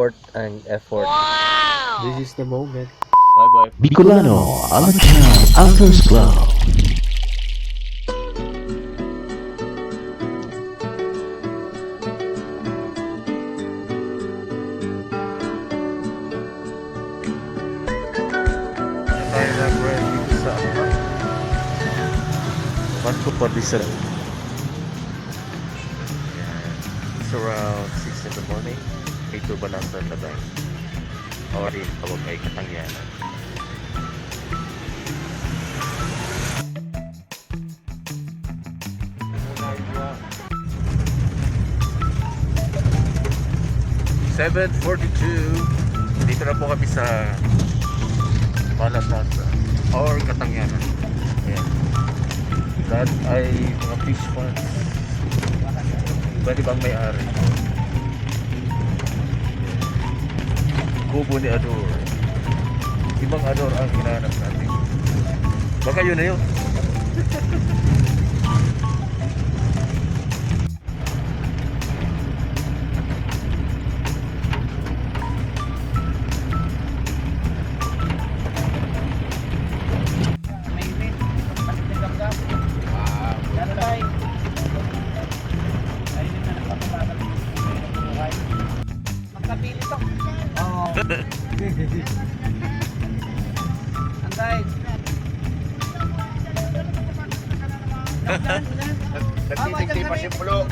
worth and effort. This is the moment. Bye-bye. Bicolano a la Antlers Club. Tayo na bread dito sa Banco Pardisal. It's around 6 in the morning. Ito Balatasan na tayo. O rin tawag ay Catangyanan. Dito na po kami sa Balatasan or Catangyanan. Ayan. That ay mga Fishpond. Iba't ibang may-ari. Kubo ni Ador. Ibang Ador ang hinahanap natin. Baka yun na yun. Nagtitigti pa si Pulo.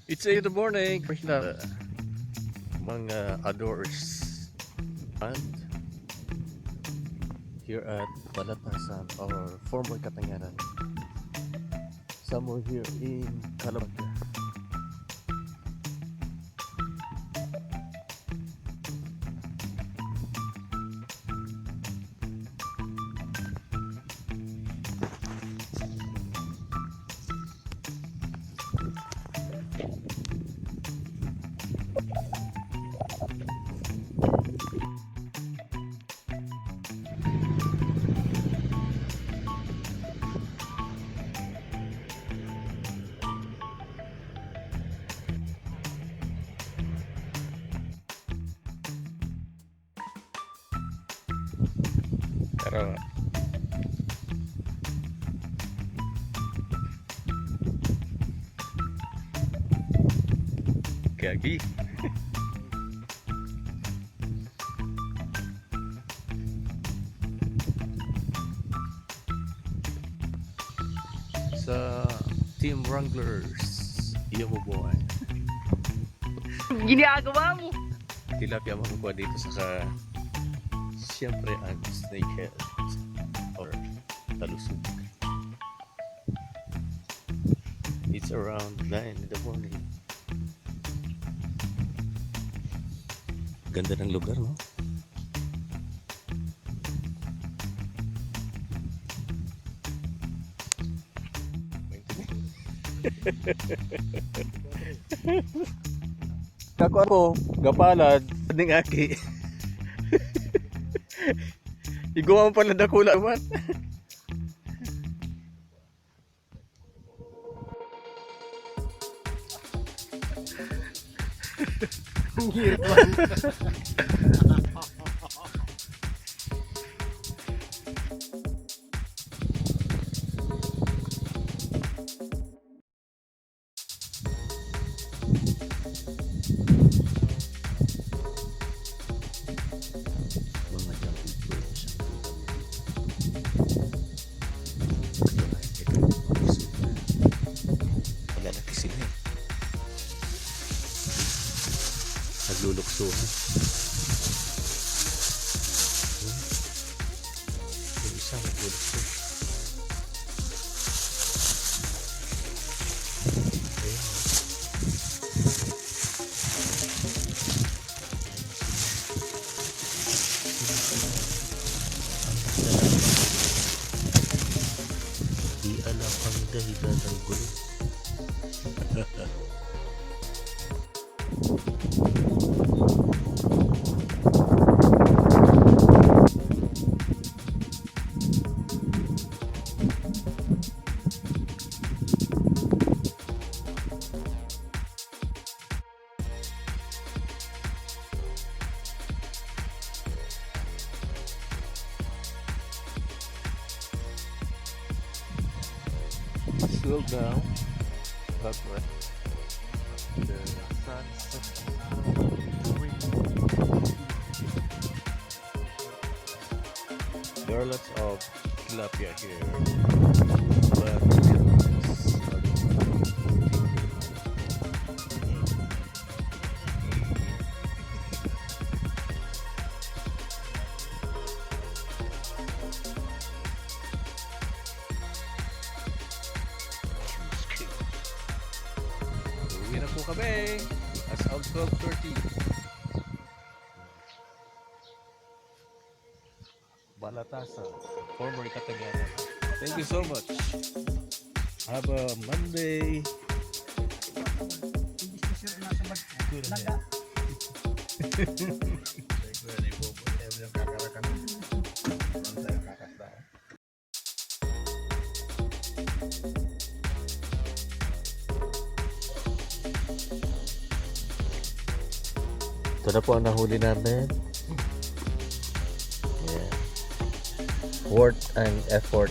It's 8 in the morning. Mga adores and here at Balatasan or former Catangyanan, somewhere here in Calabanga. Pero gagi. Sa Team Wranglers, iyo mo boy. Ginagawa mo. Tilapia makukuha dito sa siyempre ang snakehead or talusug. It's around 9 in the morning. Ganda ng lugar, no? Kako ako, gapalad, ning aki. Igawa mo pala dakula man. Ang hirap man. Nagluluksuhan. Di alam ang dahilan ng gulo. Slow down. But what? The sunset. There are lots of tilapia here, but uwi na po kami as of 12:30. Balatasan, former Catangyanan. Thank you so much. Have a Monday. Good ahead. Ito na po ang nahuli namin. Yeah. Worth and effort.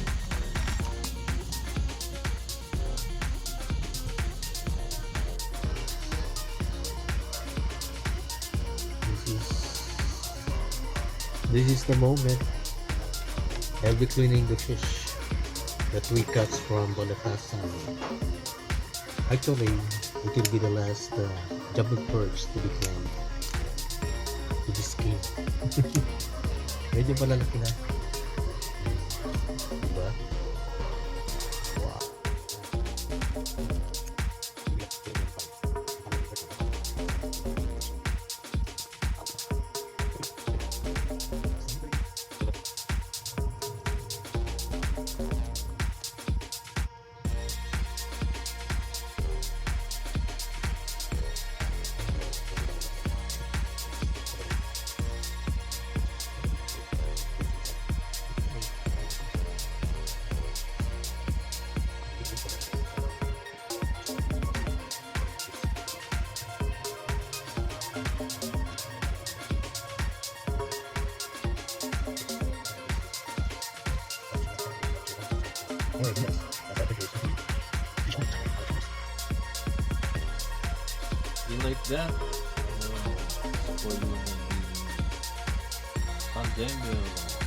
This is the moment. I'll be cleaning the fish that we catch from Balatasan. Actually, it will be the last jumping perch to be cleaned. To be skinned. Medyo malalaki na. Diba? Wow. You like that? For you and the Catangyanan.